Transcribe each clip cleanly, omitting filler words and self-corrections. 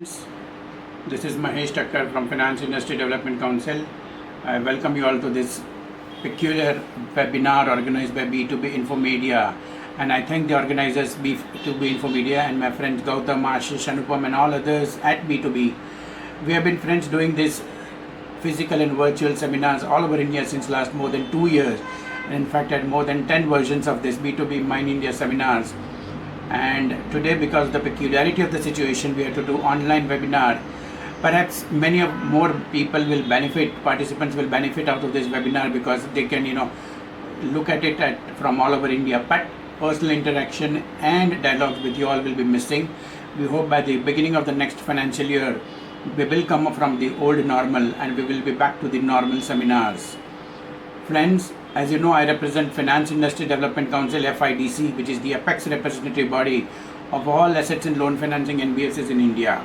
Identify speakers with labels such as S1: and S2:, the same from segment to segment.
S1: This is Mahesh Thakkar from Finance Industry Development Council. I welcome you all to this peculiar webinar organized by B2B Infomedia, and I thank the organizers B2B Infomedia and my friends Gautam, Ashish, Anupam and all others at B2B. We have been friends doing this physical and virtual seminars all over India since last more than 2 years, and in fact had more than 10 versions of this B2B Mind India seminars. And today, because of the peculiarity of the situation, we have to do online webinar. Perhaps many of more people will benefit, participants will benefit out of this webinar because they can look at it from all over India, but personal interaction and dialogues with you all will be missing. We hope by the beginning of the next financial year we will come up from the old normal and we will be back to the normal seminars. Friends, as you know, I represent Finance Industry Development Council FIDC, which is the apex representative body of all assets and loan financing NBFCs in India.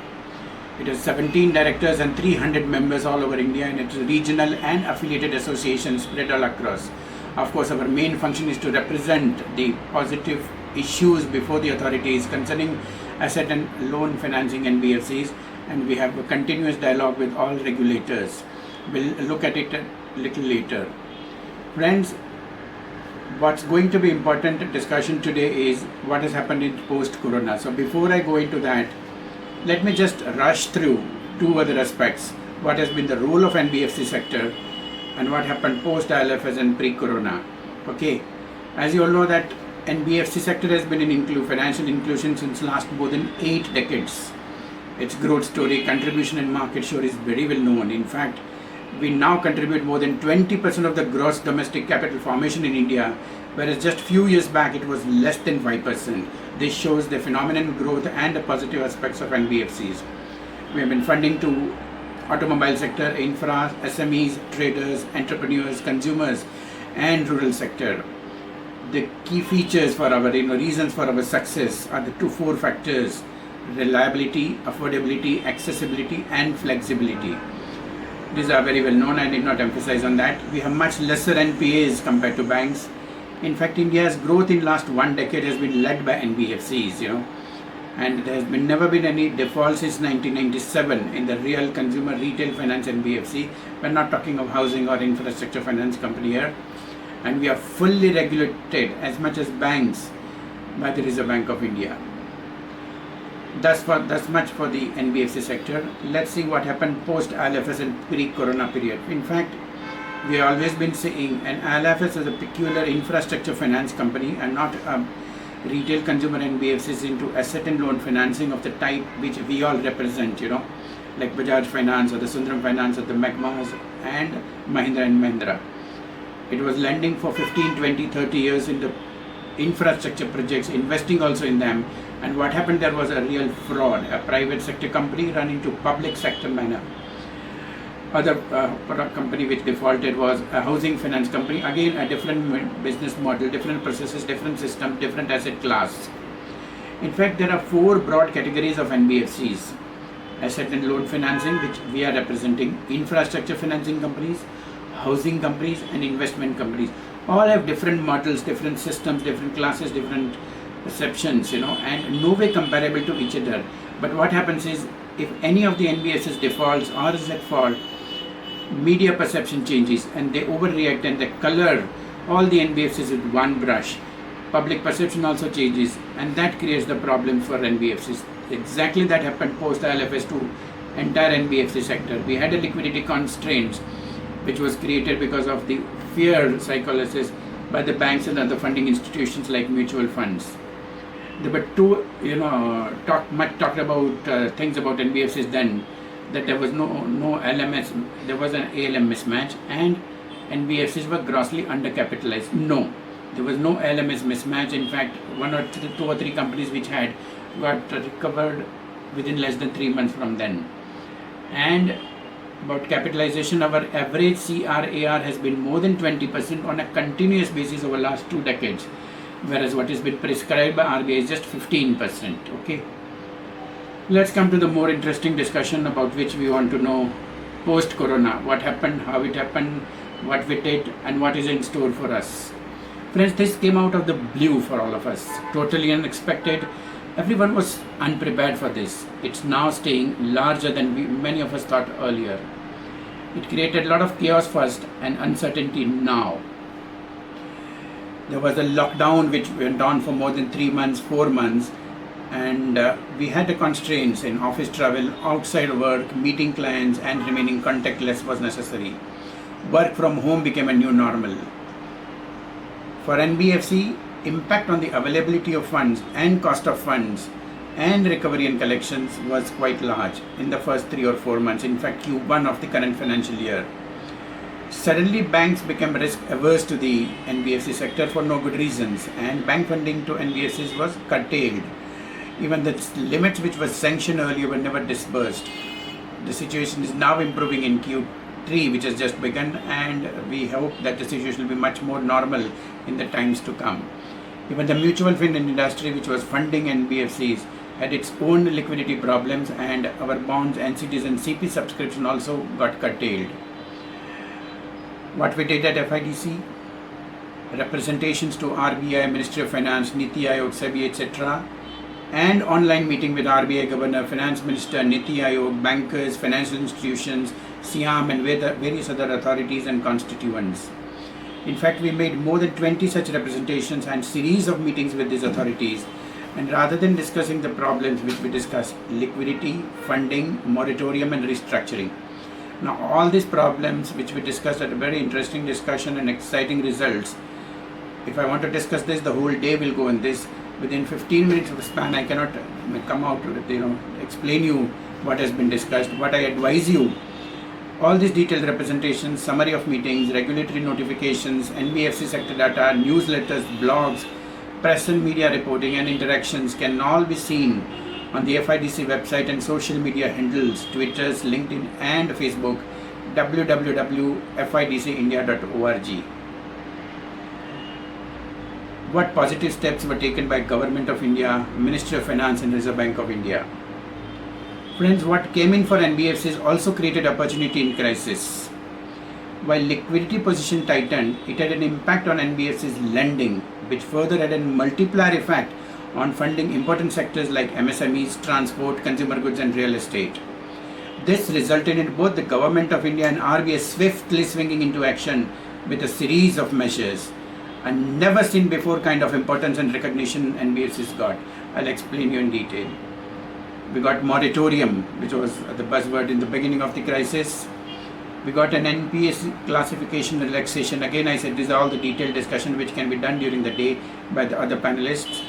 S1: It has 17 directors and 300 members all over India, and it's regional and affiliated associations spread all across. Of course, our main function is to represent the positive issues before the authorities concerning asset and loan financing NBFCs, and we have a continuous dialogue with all regulators. We'll look at it a little later. Friends, what's going to be important discussion today is what has happened in post-corona. So before I go into that, let me just rush through two other aspects. What has been the role of NBFC sector and what happened post-ILFS and pre-corona. Okay, as you all know that NBFC sector has been in financial inclusion since last more than 8 decades. Its growth story, contribution and market share is very well known. In fact, we now contribute more than 20% of the gross domestic capital formation in India, whereas just few years back it was less than 5%. This shows the phenomenal growth and the positive aspects of NBFCs. We have been funding to automobile sector, infra, SMEs, traders, entrepreneurs, consumers and rural sector. The key features for our reasons for our success are the four factors: reliability, affordability, accessibility and flexibility. These are very well known. I did not emphasize on that. We have much lesser NPAs compared to banks. In fact, India's growth in last 1 decade has been led by NBFCs, and there has never been any default since 1997 in the real consumer retail finance NBFC. We're not talking of housing or infrastructure finance company here. And we are fully regulated as much as banks by the Reserve Bank of India. That's much for the NBFC sector. Let's see what happened post ILFS and pre-corona period. In fact, we have always been saying an ILFS is a peculiar infrastructure finance company and not a retail consumer NBFCs into asset and loan financing of the type which we all represent, like Bajaj Finance or the Sundaram Finance or the Magmas and Mahindra and Mahindra. It was lending for 15, 20, 30 years in the infrastructure projects, investing also in them. And what happened there was a real fraud, a private sector company run into public sector manner. Other company which defaulted was a housing finance company, again a different business model, different processes, different system, different asset class. In fact, there are 4 broad categories of NBFCs: asset and loan financing, which we are representing, infrastructure financing companies, housing companies and investment companies. All have different models, different systems, different classes, different perceptions, and no way comparable to each other. But what happens is, if any of the NBFCs defaults or is at fault, media perception changes and they overreact and they color all the NBFCs with one brush. Public perception also changes, and that creates the problem for NBFCs. Exactly that happened post ILFS to entire NBFC sector. We had a liquidity constraints which was created because of the fear psychology by the banks and other funding institutions like mutual funds. There were talked about things about NBFCs then, that there was no LMS, there was an ALM mismatch and NBFCs were grossly undercapitalized. No, there was no LMS mismatch. In fact, 2 or 3 companies which had got recovered within less than 3 months from then. And about capitalization, our average CRAR has been more than 20% on a continuous basis over last 2 decades, whereas what has been prescribed by RBI is just 15%. Okay, let's come to the more interesting discussion about which we want to know post-corona. What happened, how it happened, what we did and what is in store for us. Friends, this came out of the blue for all of us, totally unexpected. Everyone was unprepared for this. It's now staying larger than many of us thought earlier. It created a lot of chaos first and uncertainty now. There was a lockdown which went on for more than 3 months, 4 months, and we had the constraints in office travel, outside work, meeting clients, and remaining contactless was necessary. Work from home became a new normal. For NBFC, impact on the availability of funds and cost of funds and recovery and collections was quite large in the first 3 or 4 months, in fact Q1 of the current financial year. Suddenly banks became risk averse to the NBFC sector for no good reasons, and bank funding to NBFCs was curtailed. Even the limits which were sanctioned earlier were never disbursed. The situation is now improving in Q3, which has just begun, and we hope that the situation will be much more normal in the times to come. Even the mutual fund industry, which was funding NBFCs, had its own liquidity problems, and our bonds, NCDs and CP subscription also got curtailed. What we did at FIDC, representations to RBI, Ministry of Finance, Niti Aayog, SEBI, etc., and online meeting with RBI Governor, Finance Minister, Niti Aayog, bankers, financial institutions, SIAM and various other authorities and constituents. In fact, we made more than 20 such representations and series of meetings with these authorities, and rather than discussing the problems which we discussed, liquidity, funding, moratorium and restructuring. Now all these problems which we discussed at a very interesting discussion and exciting results. If I want to discuss this, the whole day will go in this. Within 15 minutes of span, I cannot come out to explain you what has been discussed. What I advise you, all these detailed representations, summary of meetings, regulatory notifications, NBFC sector data, newsletters, blogs, press and media reporting and interactions can all be seen on the FIDC website and social media handles, Twitters, LinkedIn and Facebook, www.fidcindia.org. What positive steps were taken by Government of India, Ministry of Finance and Reserve Bank of India? Friends, what came in for NBFCs also created opportunity in crisis. While liquidity position tightened, it had an impact on NBFCs lending, which further had a multiplier effect on funding important sectors like MSMEs, transport, consumer goods and real estate. This resulted in both the Government of India and RBI swiftly swinging into action with a series of measures. A never seen before kind of importance and recognition NBFCs got. I'll explain you in detail. We got moratorium, which was the buzzword in the beginning of the crisis. We got an NPS classification relaxation. Again, I said these are all the detailed discussion which can be done during the day by the other panelists.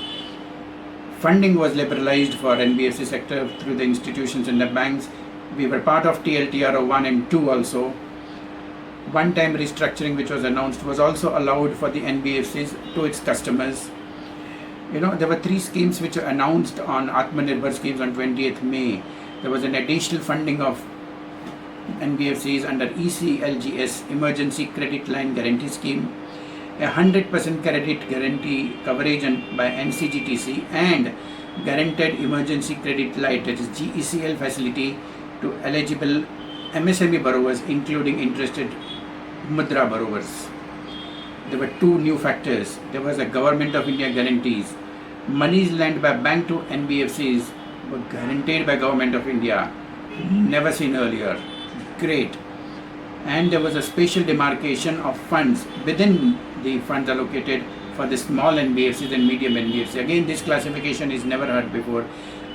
S1: Funding was liberalized for NBFC sector through the institutions and the banks. We were part of TLTRO 1 and 2 also. One-time restructuring which was announced was also allowed for the NBFCs to its customers. There were 3 schemes which were announced on Atmanirbhar schemes on 20th May. There was an additional funding of NBFCs under ECLGS, Emergency Credit Line Guarantee Scheme, 100% credit guarantee coverage by NCGTC and Guaranteed Emergency Credit Line, that is GECL facility to eligible MSME borrowers including interested Mudra borrowers. There were 2 new factors. There was a Government of India guarantees. Monies lent by bank to NBFCs were guaranteed by Government of India. Never seen earlier. Great. And there was a special demarcation of funds within the funds allocated for the small NBFCs and medium NBFCs. Again, this classification is never heard before,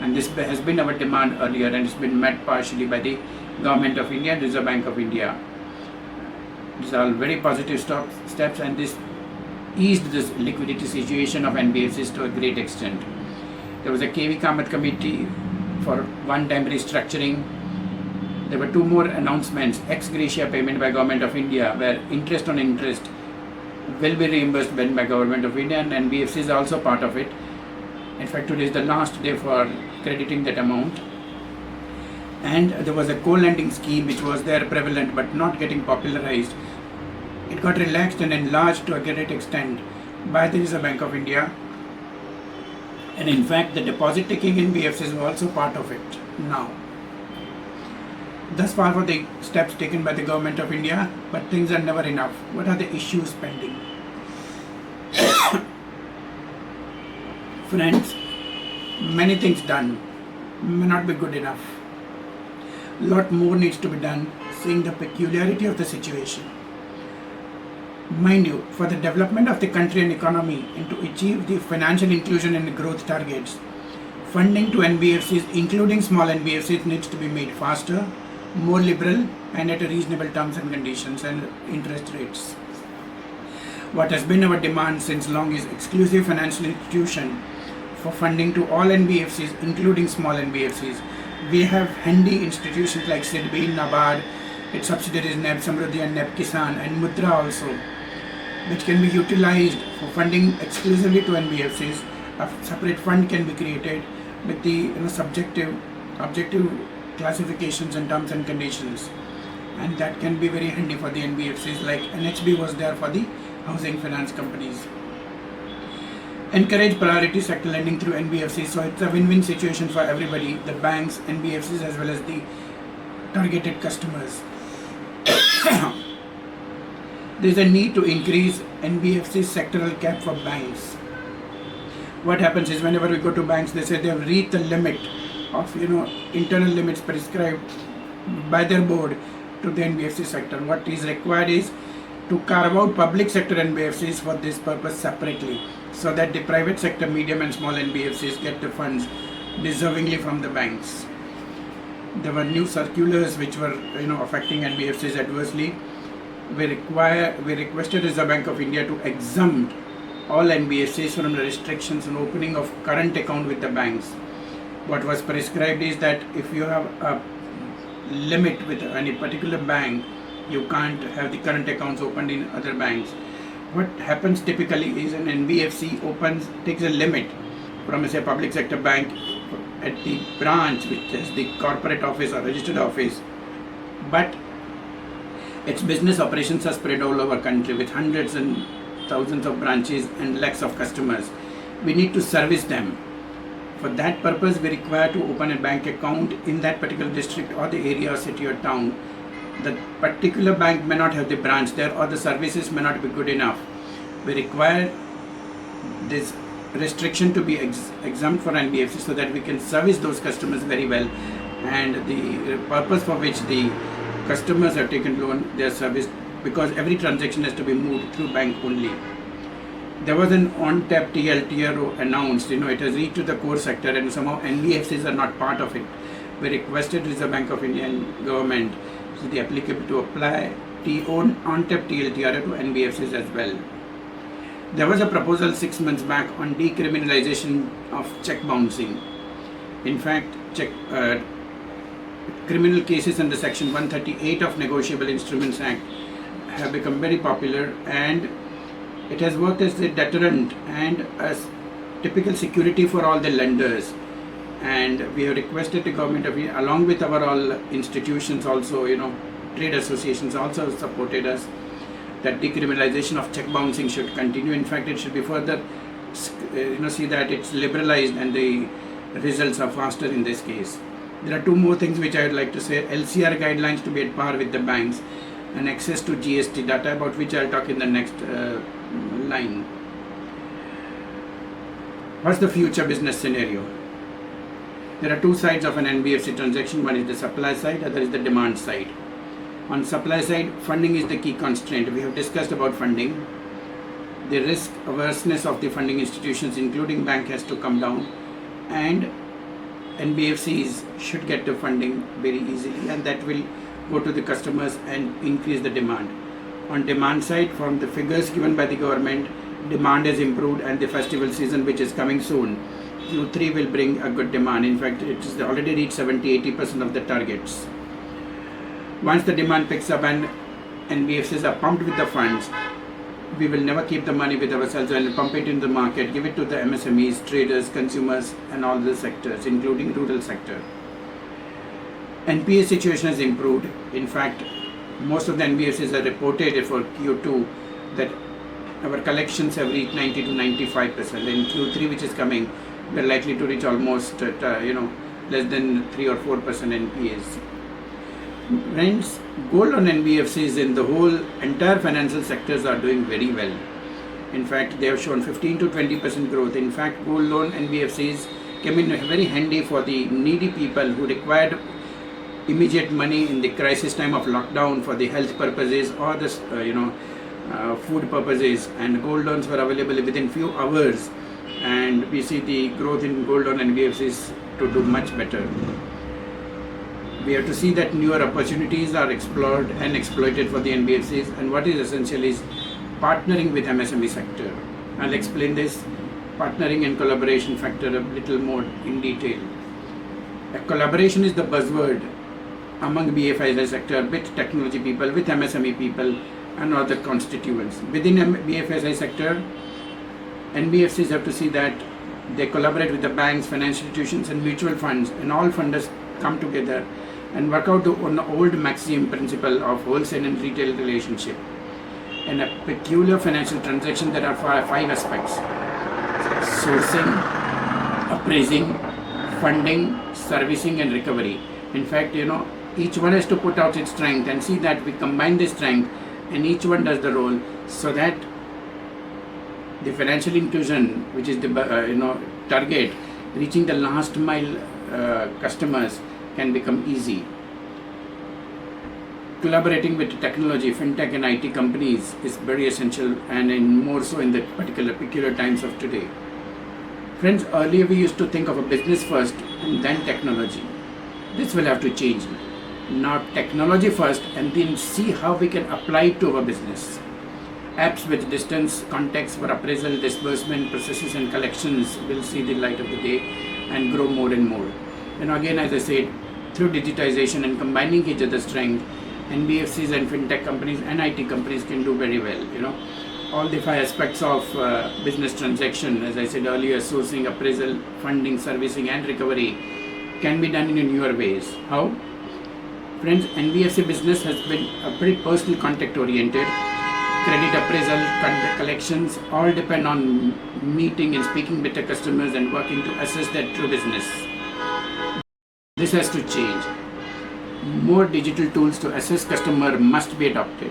S1: and this has been our demand earlier, and it's been met partially by the Government of India and Reserve Bank of India. These are all very positive steps, and this eased this liquidity situation of NBFCs to a great extent. There was a KV Kamath committee for one-time restructuring. There were 2 more announcements. Ex gratia payment by Government of India, where interest on interest will be reimbursed by Government of India, and NBFC is also part of it. In fact, today is the last day for crediting that amount. And there was a co-lending scheme which was there prevalent but not getting popularized. It got relaxed and enlarged to a great extent by the Reserve Bank of India. And in fact, the deposit taking NBFCs were also part of it now. Thus far for the steps taken by the Government of India, but things are never enough. What are the issues pending? Friends, many things done may not be good enough. Lot more needs to be done, seeing the peculiarity of the situation. Mind you, for the development of the country and economy and to achieve the financial inclusion and growth targets, funding to NBFCs, including small NBFCs, needs to be made faster, more liberal, and at a reasonable terms and conditions and interest rates. What has been our demand since long is exclusive financial institution for funding to all NBFCs, including small NBFCs. We have handy institutions like SIDBI, NABARD, its subsidiaries NEB Samruddhi and NEB Kisan, and Mudra also, which can be utilized for funding exclusively to NBFCs. A separate fund can be created with the objective classifications and terms and conditions, and that can be very handy for the NBFCs, like NHB was there for the housing finance companies. Encourage priority sector lending through NBFCs, so it's a win-win situation for everybody, the banks, NBFCs, as well as the targeted customers. There is a need to increase NBFC sectoral cap for banks. What happens is, whenever we go to banks, they say they have reached the limit of internal limits prescribed by their board to the NBFC sector. What is required is to carve out public sector NBFCs for this purpose separately, so that the private sector, medium and small NBFCs get the funds deservingly from the banks. There were new circulars which were affecting NBFCs adversely. We requested Reserve Bank of India to exempt all NBFCs from the restrictions on opening of current account with the banks. What was prescribed is that if you have a limit with any particular bank, you can't have the current accounts opened in other banks. What happens typically is an NBFC takes a limit from say public sector bank at the branch, which is the corporate office or registered office, but its business operations are spread all over country with hundreds and thousands of branches and lakhs of customers. We need to service them. For that purpose, we require to open a bank account in that particular district or the area or city or town. The particular bank may not have the branch there, or the services may not be good enough. We require this restriction to be exempt for NBFC, so that we can service those customers very well, and the purpose for which the customers have taken loan, they are serviced, because every transaction has to be moved through bank only. There was an on-tap TLTRO announced, it has reached to the core sector, and somehow NBFCs are not part of it. We requested Reserve Bank of India and government, so the applicable, to apply on-tap TLTRO to NBFCs as well. There was a proposal 6 months back on decriminalization of check bouncing. In fact, criminal cases under Section 138 of Negotiable Instruments Act have become very popular, and it has worked as a deterrent and as typical security for all the lenders. And we have requested the government of India, along with our all institutions also, trade associations also supported us, that decriminalization of check bouncing should continue. In fact, it should be further, see that it's liberalized and the results are faster in this case. There are two more things which I would like to say. LCR guidelines to be at par with the banks, and access to GST data, about which I'll talk in the next line. What's the future business scenario? There are two sides of an NBFC transaction. One is the supply side, other is the demand side. On supply side, funding is the key constraint. We have discussed about funding. The risk averseness of the funding institutions, including bank, has to come down, and NBFCs should get the funding very easily, and that will go to the customers and increase the demand. On demand side, from the figures given by the government, demand has improved, and the festival season, which is coming soon, Q3 will bring a good demand. In fact, it has already reached 70-80% of the targets. Once the demand picks up and NBFCs are pumped with the funds, we will never keep the money with ourselves and pump it in the market, give it to the MSMEs, traders, consumers, and all the sectors, including rural sector. NPA situation has improved. In fact, most of the NBFCs are reported for Q2 that our collections have reached 90 to 95%. In Q3, which is coming, we are likely to reach almost less than 3 or 4% NPAs. Friends, gold loan NBFCs in the whole entire financial sectors are doing very well. In fact, they have shown 15 to 20% growth. In fact, gold loan NBFCs came in very handy for the needy people who required immediate money in the crisis time of lockdown for the health purposes or the food purposes, and gold loans were available within few hours, and we see the growth in gold loan NBFCs to do much better. We have to see that newer opportunities are explored and exploited for the NBFCs, and what is essential is partnering with MSME sector. I'll explain this partnering and collaboration factor a little more in detail. Collaboration is the buzzword among BFSI sector with technology people, with MSME people and other constituents. Within BFSI sector, NBFCs have to see that they collaborate with the banks, financial institutions and mutual funds, and all funders come together and work out on the old maxim principle of wholesale and retail relationship. In a peculiar financial transaction, there are five aspects: sourcing, appraising, funding, servicing and recovery. In fact, each one has to put out its strength and see that we combine this strength and each one does the role, so that the financial inclusion, which is the target, reaching the last mile customers, can become easy. Collaborating with technology, fintech and IT companies is very essential, and more so in the peculiar times of today. Friends, earlier we used to think of a business first and then technology. This will have to change. Now technology first and then see how we can apply it to our business. Apps with distance context for appraisal, disbursement, processes and collections will see the light of the day and grow more and more. Again, as I said, through digitization and combining each other's strength, NBFCs and fintech companies and IT companies can do very well. All the five aspects of business transaction, as I said earlier, sourcing, appraisal, funding, servicing and recovery, can be done in newer ways. How? Friends, NBFC business has been a pretty personal contact oriented. Credit appraisal, collections all depend on meeting and speaking with the customers and working to assess their true business. This has to change. More digital tools to assess customer must be adopted.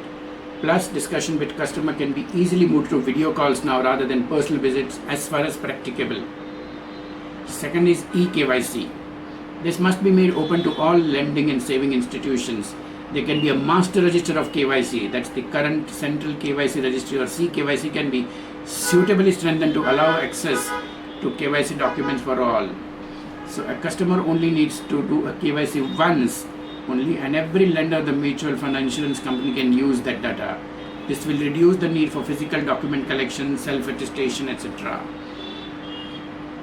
S1: Plus, discussion with customer can be easily moved to video calls now rather than personal visits as far as practicable. Second is eKYC. This must be made open to all lending and saving institutions. There can be a master register of KYC, that's the current central KYC registry, or CKYC can be suitably strengthened to allow access to KYC documents for all. So a customer only needs to do a KYC once only, and every lender, the mutual fund, insurance company can use that data. This will reduce the need for physical document collection, self-attestation, etc.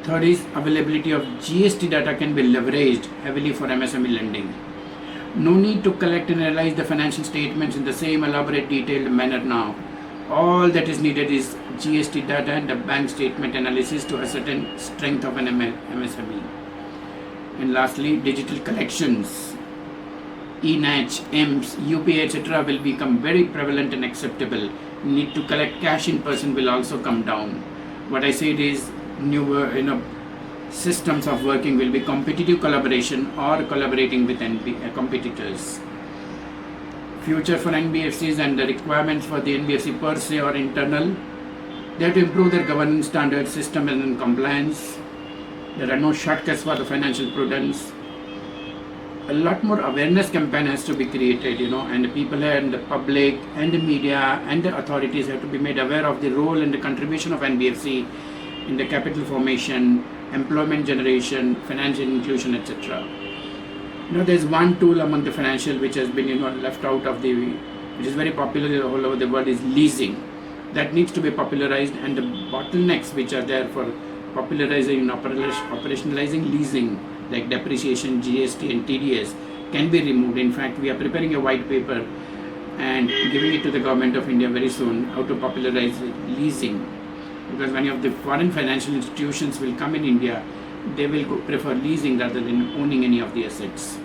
S1: Third is availability of GST data can be leveraged heavily for MSME lending. No need to collect and analyze the financial statements in the same elaborate detailed manner now. All that is needed is GST data and a bank statement analysis to ascertain strength of an MSME. And lastly, digital collections. eNACH, EMS, UPI, etc. will become very prevalent and acceptable. Need to collect cash in person will also come down. What I said is newer systems of working will be competitive collaboration or collaborating with competitors. Future for NBFCs and the requirements for the NBFC per se or internal, they have to improve their governance standards, system and compliance. There are no shortcuts for the financial prudence. A lot more awareness campaign has to be created, and the people and the public and the media and the authorities have to be made aware of the role and the contribution of NBFC in the capital formation, employment generation, financial inclusion, etc. There is one tool among the financial which has been left out of which is very popular all over the world, is leasing. That needs to be popularized, and the bottlenecks which are there for popularizing and operationalizing leasing, like depreciation, GST and TDS, can be removed. In fact, we are preparing a white paper and giving it to the government of India very soon, how to popularize leasing. Because many of the foreign financial institutions will come in India, they will prefer leasing rather than owning any of the assets.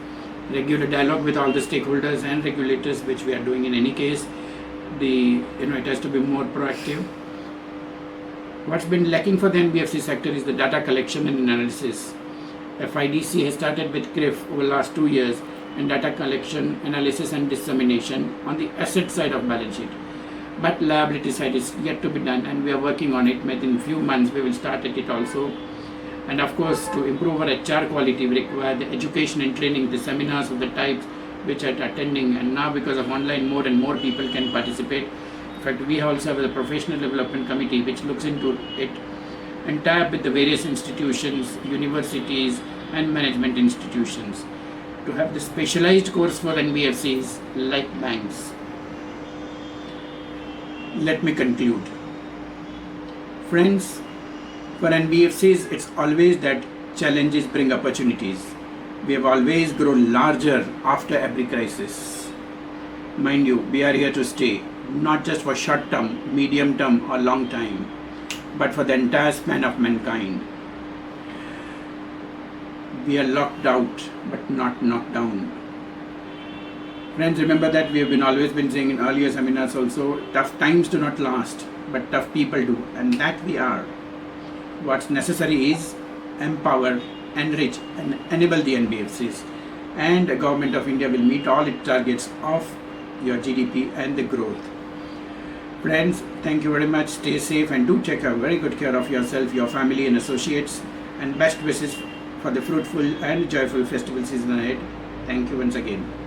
S1: Regular dialogue with all the stakeholders and regulators, which we are doing in any case. It has to be more proactive. What's been lacking for the NBFC sector is the data collection and analysis. FIDC has started with CRIF over the last 2 years, and data collection, analysis and dissemination on the asset side of balance sheet. But liability side is yet to be done, and we are working on it. Within few months we will start at it also. And of course, to improve our HR quality, we require the education and training, the seminars of the types which are attending. And now, because of online, more and more people can participate. In fact, we also have a professional development committee which looks into it and tie up with the various institutions, universities, and management institutions to have the specialized course for NBFCs like banks. Let me conclude. Friends, for NBFCs, it's always that challenges bring opportunities. We have always grown larger after every crisis. Mind you, we are here to stay, not just for short term, medium term, or long time, but for the entire span of mankind. We are locked out, but not knocked down. Friends, remember that we have always been saying in earlier seminars also, tough times do not last, but tough people do, and that we are. What's necessary is empower, enrich, and enable the NBFCs, and the Government of India will meet all its targets of your GDP and the growth. Friends, thank you very much. Stay safe and do take very good care of yourself, your family, and associates, and best wishes for the fruitful and joyful festival season ahead. Thank you once again.